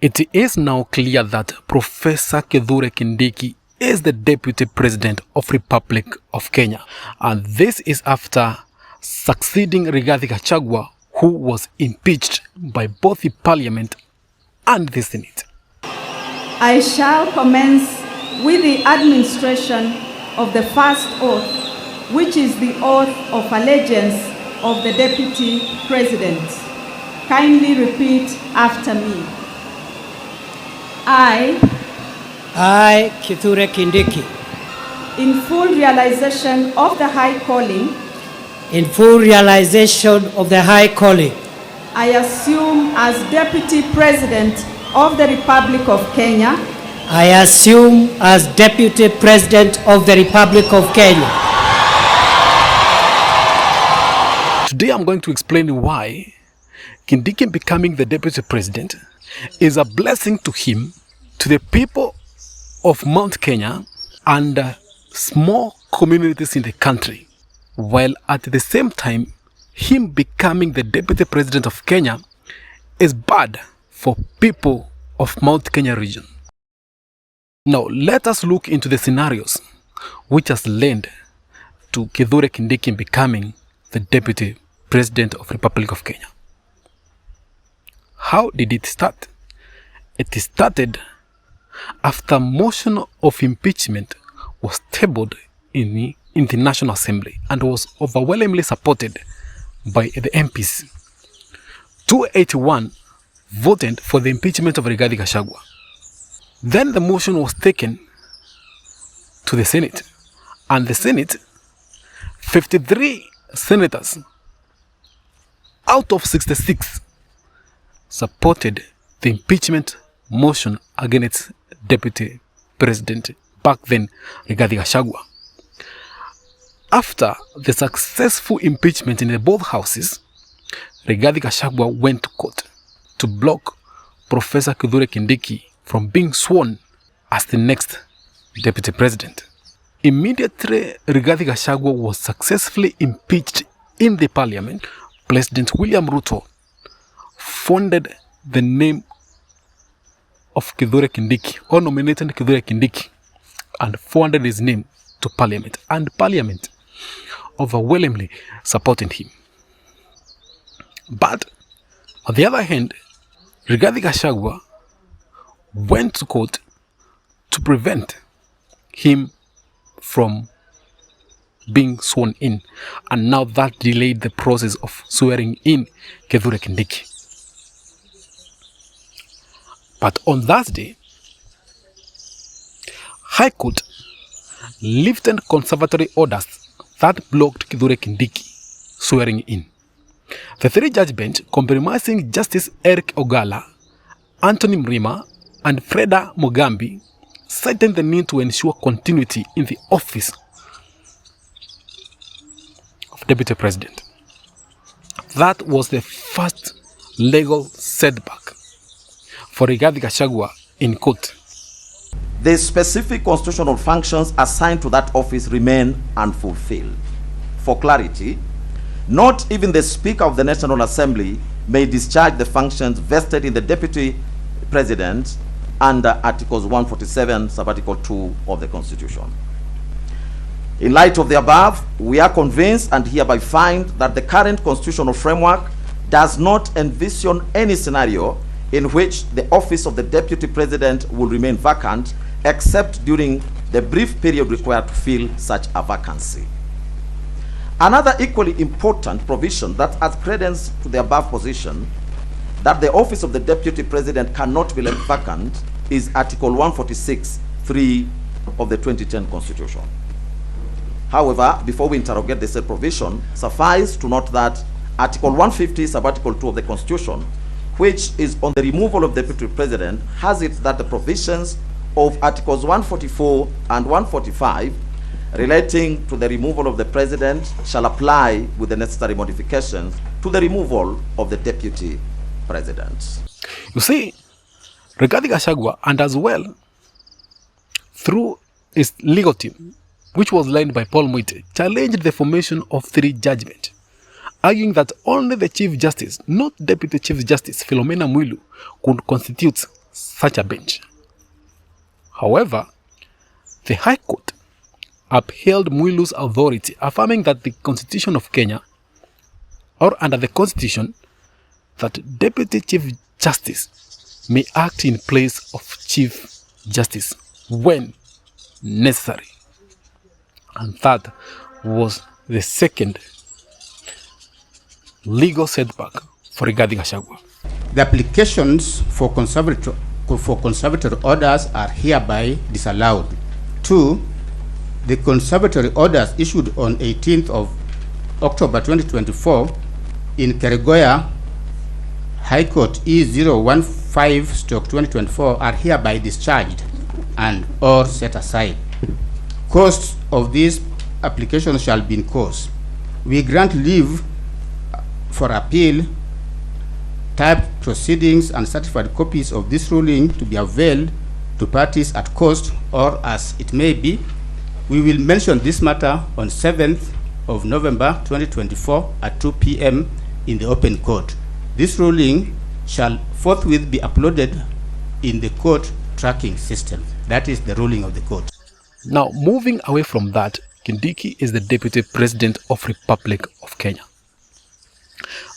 It is now clear that Professor Kithure Kindiki is the Deputy President of Republic of Kenya, and this is after succeeding Rigathi Gachagua, who was impeached by both the Parliament and the Senate. I shall commence with the administration of the first oath, which is the oath of allegiance of the Deputy President. Kindly repeat after me. I, Kithure Kindiki, in full realization of the high calling, I assume as Deputy President of the Republic of Kenya, Today I'm going to explain why Kindiki becoming the Deputy President is a blessing to him, to the people of Mount Kenya, and small communities in the country, while at the same time, him becoming the Deputy President of Kenya is bad for people of Mount Kenya region. Now, let us look into the scenarios which has led to Kithure Kindiki becoming the Deputy President of Republic of Kenya. How did it start? It started after motion of impeachment was tabled in the National Assembly and was overwhelmingly supported by the MPs. 281 voted for the impeachment of Rigathi Gachagua. Then the motion was taken to the Senate, and the Senate, 53 senators out of 66 supported the impeachment motion against Deputy President back then, Rigathi Gachagua. After the successful impeachment in both houses, Rigathi Gachagua went to court to block Professor Kithure Kindiki from being sworn as the next Deputy President. Immediately, Rigathi Gachagua was successfully impeached in the Parliament. President William Ruto funded the name of Kithure Kindiki, or nominated Kithure Kindiki, and forwarded his name to Parliament, and Parliament overwhelmingly supported him. But on the other hand, Rigathi Gachagua went to court to prevent him from being sworn in, and now that delayed the process of swearing in Kithure Kindiki. But on that day, High Court lifted conservatory orders that blocked Kithure Kindiki swearing in. The three-judge bench, comprising Justice Eric Ogala, Anthony Mrima, and Freda Mugambi, cited the need to ensure continuity in the office of Deputy President. That was the first legal setback for Rigathi Gachagua in court. The specific constitutional functions assigned to that office remain unfulfilled. For clarity, not even the Speaker of the National Assembly may discharge the functions vested in the Deputy President under Articles 147, Sub-Article 2 of the Constitution. In light of the above, we are convinced and hereby find that the current constitutional framework does not envision any scenario in which the office of the Deputy President will remain vacant, except during the brief period required to fill such a vacancy. Another equally important provision that adds credence to the above position, that the office of the Deputy President cannot be left vacant, is Article 146(3) of the 2010 Constitution. However, before we interrogate the said provision, suffice to note that Article 150, Sub-Article 2 of the Constitution, which is on the removal of the Deputy President, has it that the provisions of Articles 144 and 145 relating to the removal of the President shall apply with the necessary modifications to the removal of the Deputy President. You see, Rigathi Gachagua, and as well through his legal team, which was led by Paul Muite, challenged the formation of three judgment, arguing that only the Chief Justice, not Deputy Chief Justice Philomena Mwilu, could constitute such a bench. However, the High Court upheld Mwilu's authority, affirming that the Constitution of Kenya, or under the Constitution, that Deputy Chief Justice may act in place of Chief Justice when necessary. And that was the second legal setback for Rigathi Gachagua. The applications for conservatory orders are hereby disallowed. 2. The conservatory orders issued on 18th of October 2024 in Keregoya High Court E015/2024 are hereby discharged and or set aside. Costs of these applications shall be incurred. We grant leave for appeal, typed proceedings and certified copies of this ruling to be availed to parties at cost or as it may be. We will mention this matter on 7th of November 2024 at 2 p.m. in the open court. This ruling shall forthwith be uploaded in the court tracking system. That is the ruling of the court. Now, moving away from that, Kindiki is the Deputy President of Republic of Kenya.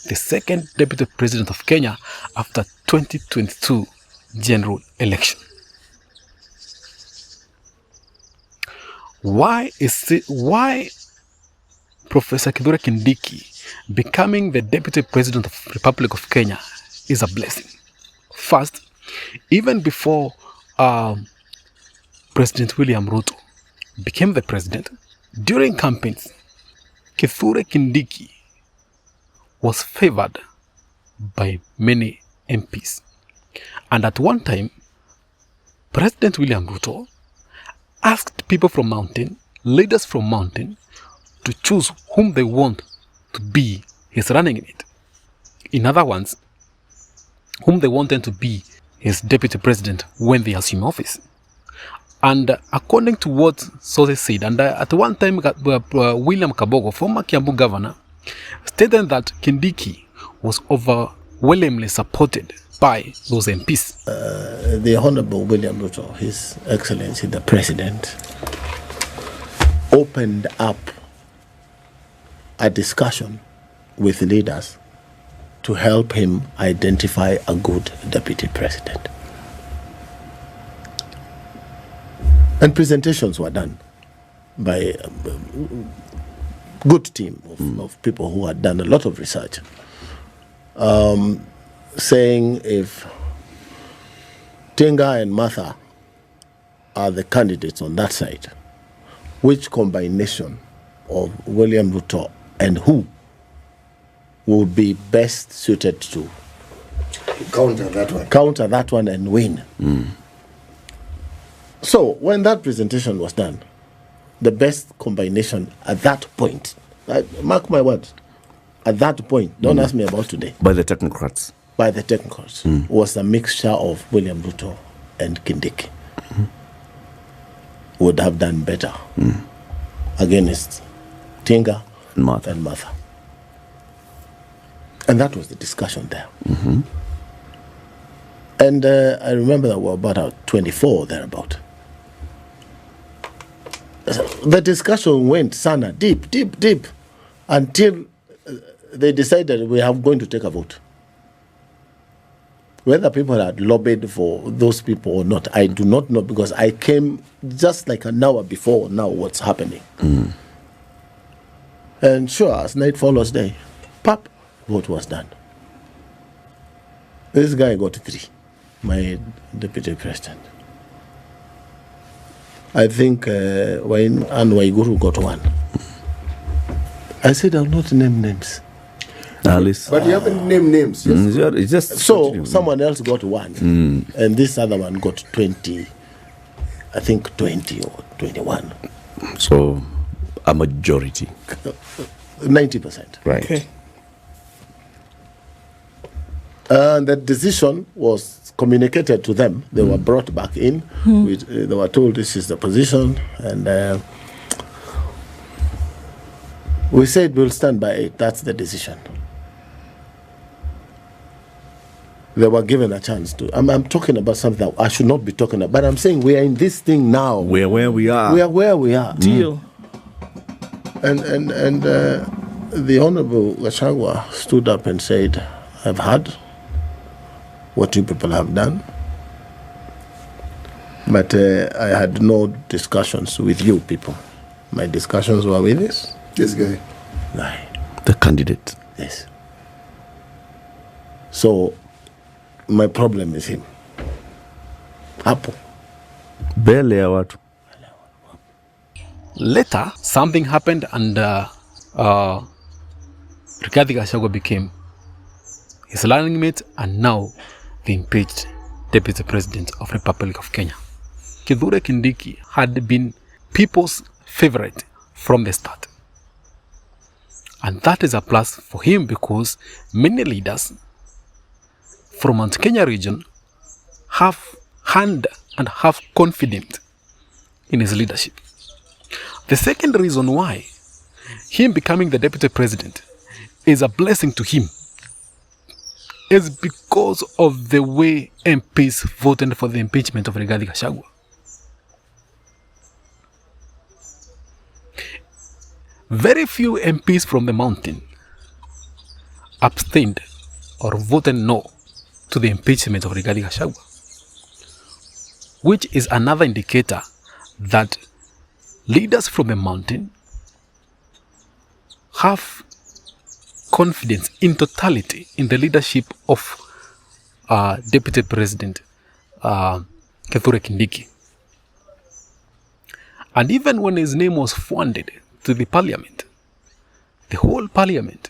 The second Deputy President of Kenya after 2022 general election. Why Professor Kithure Kindiki becoming the Deputy President of Republic of Kenya is a blessing? First, even before President William Ruto became the president, during campaigns, Kithure Kindiki was favored by many MPs. And at one time, President William Ruto asked people from Mountain, leaders from Mountain, to choose whom they want to be his running mate. In other words, whom they wanted to be his deputy president when they assume office. And according to what sources said, and at one time William Kabogo, former Kiambu governor, stated that Kindiki was overwhelmingly supported by those MPs. The Honorable William Ruto, His Excellency the President, opened up a discussion with leaders to help him identify a good deputy president. And presentations were done by a good team of people who had done a lot of research, saying if Tinga and Martha are the candidates on that side, which combination of William Ruto and who would be best suited to counter that one and win. So when that presentation was done, the best combination at that point, mark my words, at that point, don't ask me about today, by the technocrats, was a mixture of William Ruto and Kindiki. Would have done better against Tinga and Martha. And that was the discussion there. And I remember that we were about 24 thereabout. The discussion went sana deep, until they decided we are going to take a vote. Whether people had lobbied for those people or not, I do not know, because I came just like an hour before now what's happening. And sure, as night follows day, pop, vote was done. This guy got 3, my deputy president. I think when Anne Waiguru got 1. I said I'll not name names. But you haven't named names. It's just so someone else got 1, and this other one got 20. I think 20 or 21. So a majority. 90%. Right. Okay. And that decision was communicated to them. They were brought back in. They were told this is the position, and we said we'll stand by it. That's the decision. they were given a chance to. I'm talking about something that I should not be talking about, but I'm saying we are in this thing now. We're where we are. We are where we are. Deal. And the Honorable Gachagua stood up and said, I've heard what you people have done, but I had no discussions with you people. My discussions were with this guy. The candidate. Yes. So, my problem is him. Hapo. Bele ya watu. Later, something happened and Rigathi Gachagua became his running mate and now the impeached Deputy President of Republic of Kenya. Kithure Kindiki had been people's favorite from the start. And that is a plus for him because many leaders from Mount Kenya region have hand and have confidence in his leadership. The second reason why him becoming the deputy president is a blessing to him is because of the way MPs voted for the impeachment of Rigathi Gachagua. Very few MPs from the mountain abstained or voted no to the impeachment of Rigathi Gachagua, which is another indicator that leaders from the mountain have confidence in totality in the leadership of Deputy President Kithure Kindiki. And even when his name was funded to the parliament, the whole parliament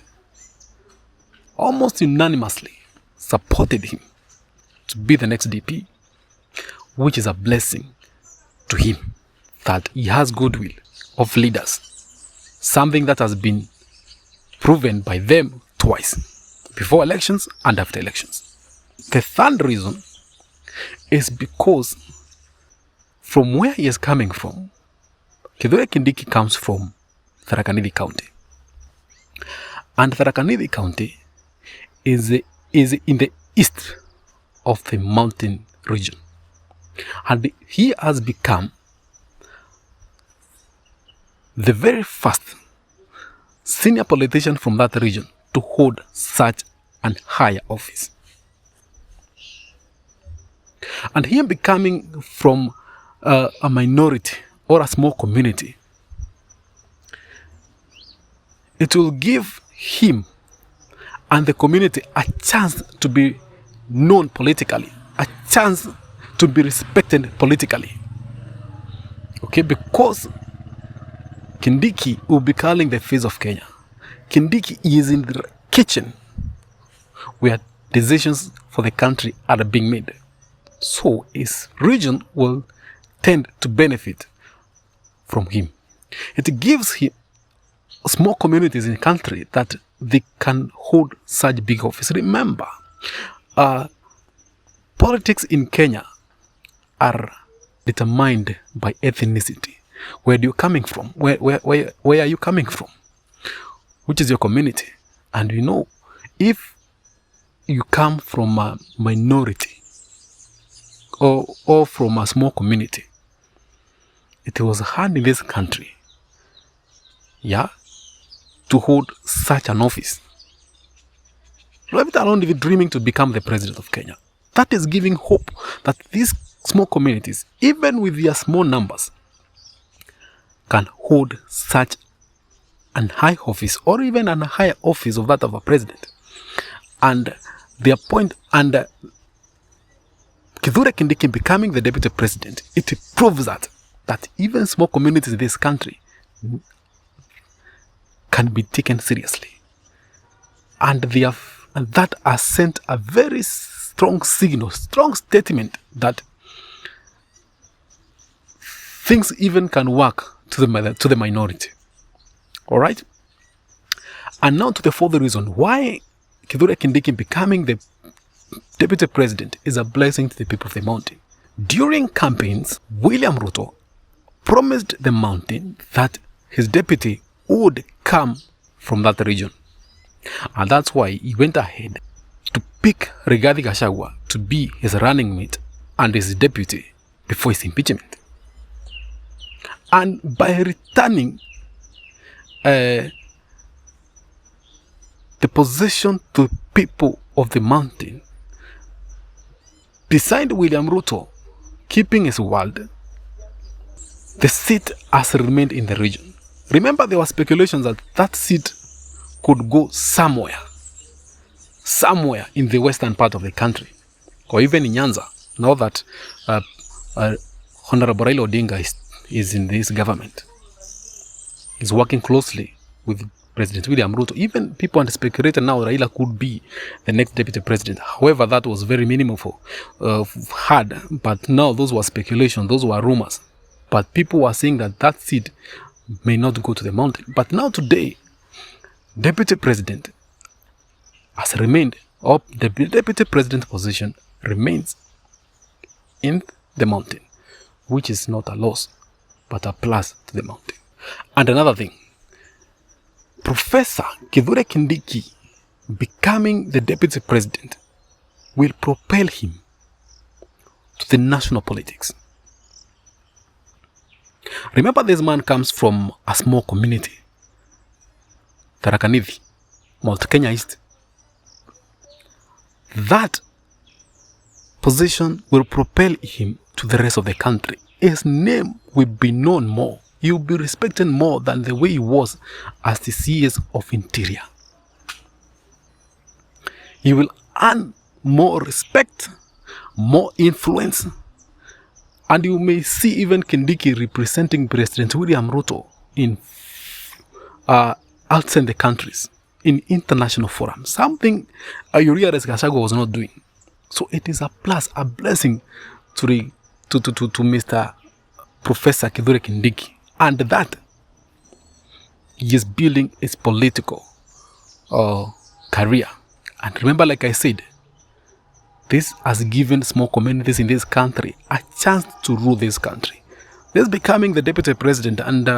almost unanimously supported him to be the next DP, which is a blessing to him that he has goodwill of leaders, something that has been proven by them twice, before elections and after elections. The third reason is because from where he is coming from, Kithure Kindiki comes from Tharaka Nithi County. And Tharaka Nithi County is in the east of the mountain region. And he has become the very first senior politician from that region to hold such an higher office. And him becoming from a minority or a small community, it will give him and the community a chance to be known politically, a chance to be respected politically. Okay, because Kindiki will be calling the face of Kenya. Kindiki is in the kitchen where decisions for the country are being made. So his region will tend to benefit from him. It gives him small communities in the country that they can hold such big office. Remember, politics in Kenya are determined by ethnicity. Where are you coming from? Where are you coming from? Which is your community? And you know, if you come from a minority or from a small community, it was hard in this country, to hold such an office. Let it alone even dreaming to become the president of Kenya. That is giving hope that these small communities, even with their small numbers, can hold such an high office or even a higher office of that of a president. And their point, and Kithure Kindiki becoming the deputy president, it proves that even small communities in this country can be taken seriously. And that has sent a very strong signal, strong statement that things even can work to the minority. All right? And now to the fourth reason why Kithure Kindiki becoming the deputy president is a blessing to the people of the mountain. During campaigns, William Ruto promised the mountain that his deputy would come from that region. And that's why he went ahead to pick Rigathi Gachagua to be his running mate and his deputy before his impeachment. And by returning the position to people of the mountain, beside William Ruto keeping his word, the seat has remained in the region. Remember, there were speculations that that seat could go somewhere in the western part of the country, or even in Nyanza, now that Honorable Raila Odinga is in this government. He's working closely with President William Ruto. Even people speculated now Raila could be the next deputy president. However, that was very minimal hard. But now those were speculation, those were rumors. But people were saying that that seat may not go to the mountain. But now today, deputy president has remained, or the deputy president position remains in the mountain, which is not a loss, but a plus to the mountain. And another thing, Professor Kithure Kindiki becoming the deputy president will propel him to the national politics. Remember, this man comes from a small community, Tharaka Nithi, Mount Kenya East. That position will propel him to the rest of the country. His name will be known more. He will be respected more than the way he was as the CS of Interior. He will earn more respect, more influence, and you may see even Kindiki representing President William Ruto in outside the countries, in international forums, something Yuriya Gachagua was not doing. So it is a plus, a blessing to Mr. Professor Kithure Kindiki, and that he is building his political career. And remember, like I said, this has given small communities in this country a chance to rule this country. This becoming the deputy president and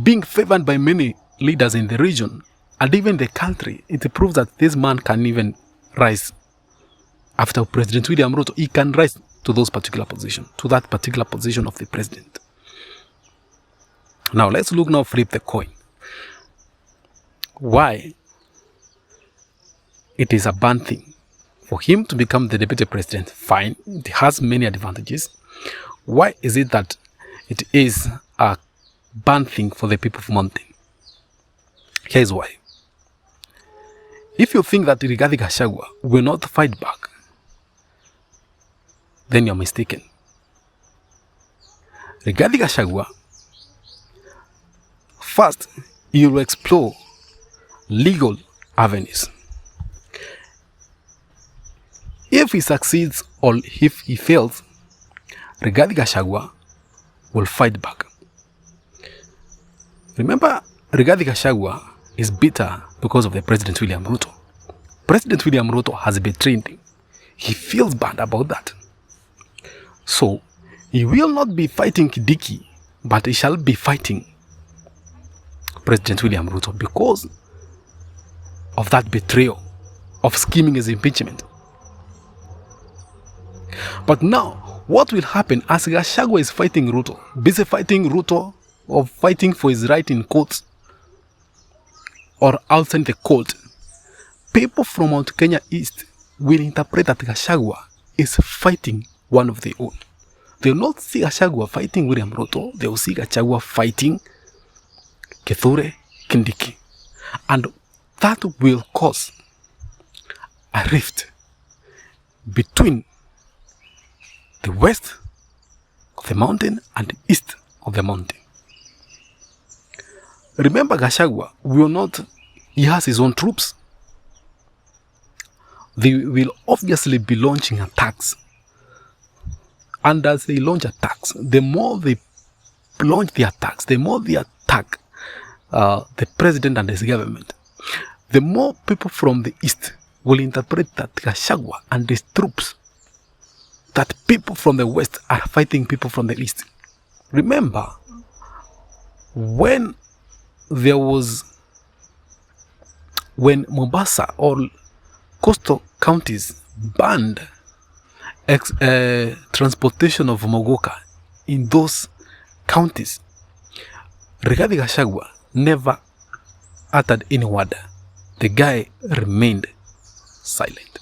being favored by many leaders in the region and even the country, it proves that this man can even rise. After President William Ruto, he can rise to those particular positions, to that particular position of the president. Now let's look now, flip the coin. Why it is a bad thing for him to become the deputy president? Fine, it has many advantages. Why is it that it is a bad thing for the people of Mountain? Here's why. If you think that Rigathi Gachagua will not fight back, then you're mistaken. Rigathi Gachagua, first, he will explore legal avenues. If he succeeds or if he fails, Rigathi Gachagua will fight back. Remember, Rigathi Gachagua is bitter because of the President William Ruto. President William Ruto has betrayed him. He feels bad about that. So, he will not be fighting Kindiki, but he shall be fighting President William Ruto because of that betrayal, of scheming his impeachment. But now, what will happen as Gachagua is fighting Ruto, busy fighting Ruto, or fighting for his right in court, or outside the court? People from Mount Kenya East will interpret that Gachagua is fighting one of their own. They will not see Gachagua fighting William Ruto, they will see Gachagua fighting Kithure Kindiki. And that will cause a rift between the west of the mountain and the east of the mountain. Remember, Gachagua will not, he has his own troops. They will obviously be launching attacks. And as they launch attacks, the more they launch the attacks, the more they attack the president and his government, the more people from the east will interpret that Gachagua and his troops, that people from the west are fighting people from the east. Remember, when Mombasa or coastal counties banned transportation of mogoka in those counties, Rigathi Gachagua never uttered any word. The guy remained silent.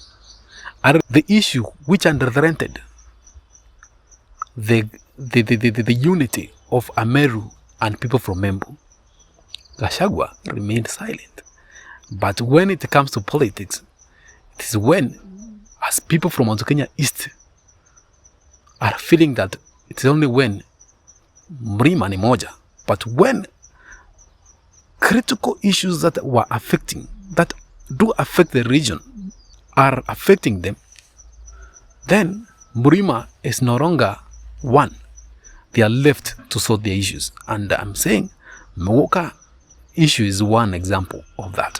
And the issue which underthreatened the unity of Ameru and people from Embu, Gachagua remained silent. But when it comes to politics, it is when, as people from Mount Kenya East are feeling that it is only when Mrima ni moja, but when critical issues that do affect the region are affecting them, then Mrima is no longer one. They are left to sort their issues. And I'm saying Mogoka issue is one example of that.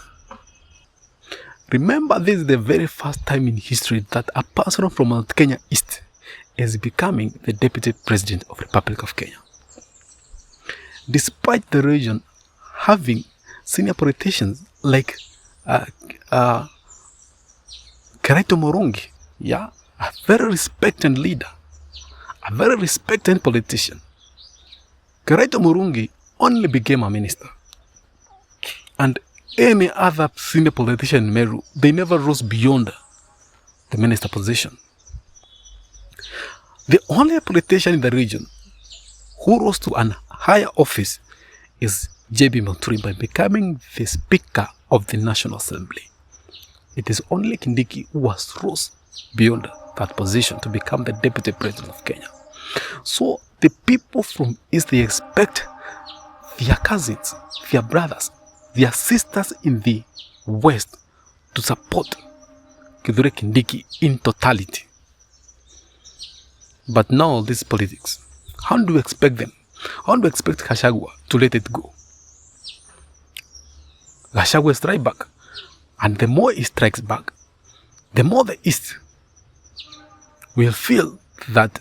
Remember, this is the very first time in history that a person from Mount Kenya East is becoming the Deputy President of the Republic of Kenya. Despite the region having senior politicians like Karaito Murungi, a very respected leader, a very respected politician. Karaito Murungi only became a minister. And any other senior politician in Meru, they never rose beyond the minister position. The only politician in the region who rose to a higher office is J.B. Muturi by becoming the Speaker of the National Assembly. It is only Kindiki who has rose beyond that position to become the Deputy President of Kenya. So the people from East, they expect their cousins, their brothers, their sisters in the West to support Kithure Kindiki in totality. But now this politics, how do you expect them? How do you expect Gachagua to let it go? Gachagua strikes back, and the more he strikes back, the more the East will feel that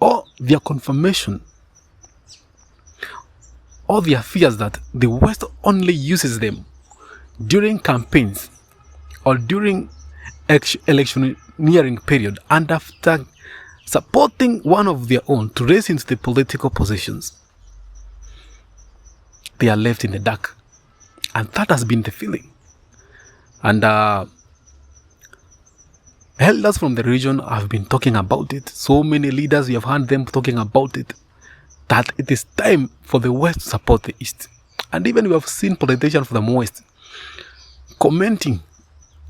all their confirmation, all their fears that the West only uses them during campaigns or during electioneering period, and after supporting one of their own to raise into the political positions, they are left in the dark. And that has been the feeling. And elders from the region have been talking about it. So many leaders, we have heard them talking about it, that it is time for the West to support the East. And even we have seen politicians from the West commenting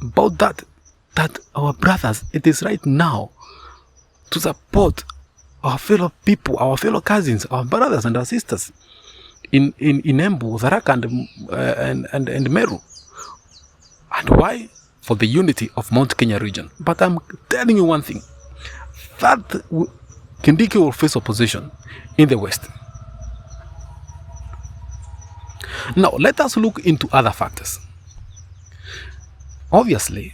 about that our brothers, it is right now to support our fellow people, our fellow cousins, our brothers and our sisters in Embu, Tharaka and Meru. And why? For the unity of Mount Kenya region. But I'm telling you one thing, that Kindiki will face opposition in the West. Now, let us look into other factors. Obviously,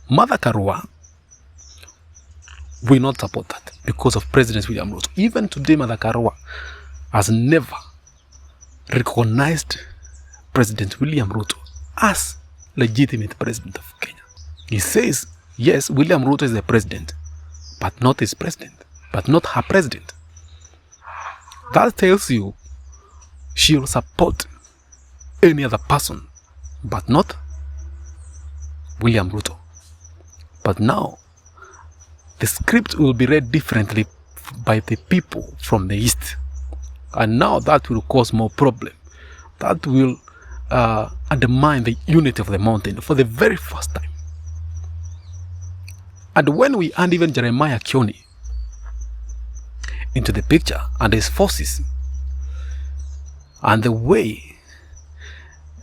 Mother Karua will not support that because of President William Ruto. Even today, Mother Karua has never recognized President William Ruto as legitimate president of Kenya. He says, yes, William Ruto is the president, but not his president, but not her president. That tells you she will support any other person, but not William Ruto. But now, the script will be read differently by the people from the East. And now that will cause more problem. That will undermine the unity of the mountain for the very first time. And when we add even Jeremiah Kioni into the picture and his forces, and the way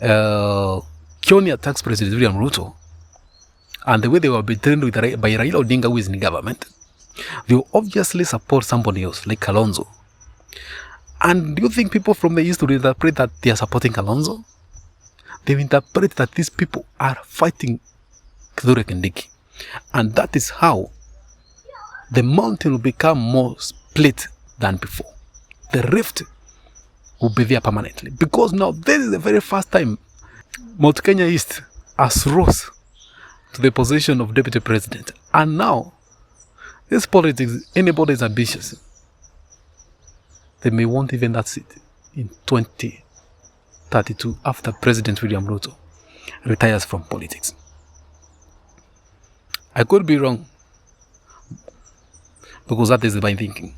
Kioni attacks President William Ruto, and the way they were betrayed by Raila Odinga, who is in government, they will obviously support somebody else like Kalonzo. And do you think people from the East will interpret that they are supporting Kalonzo? They will interpret that these people are fighting Kithure Kindiki. And that is how the mountain will become more split than before. The rift will be there permanently. Because now this is the very first time Mount Kenya East has rose to the position of deputy president. And now, this politics, anybody is ambitious. They may want even that seat in 2032 after President William Ruto retires from politics. I could be wrong, because that is my thinking.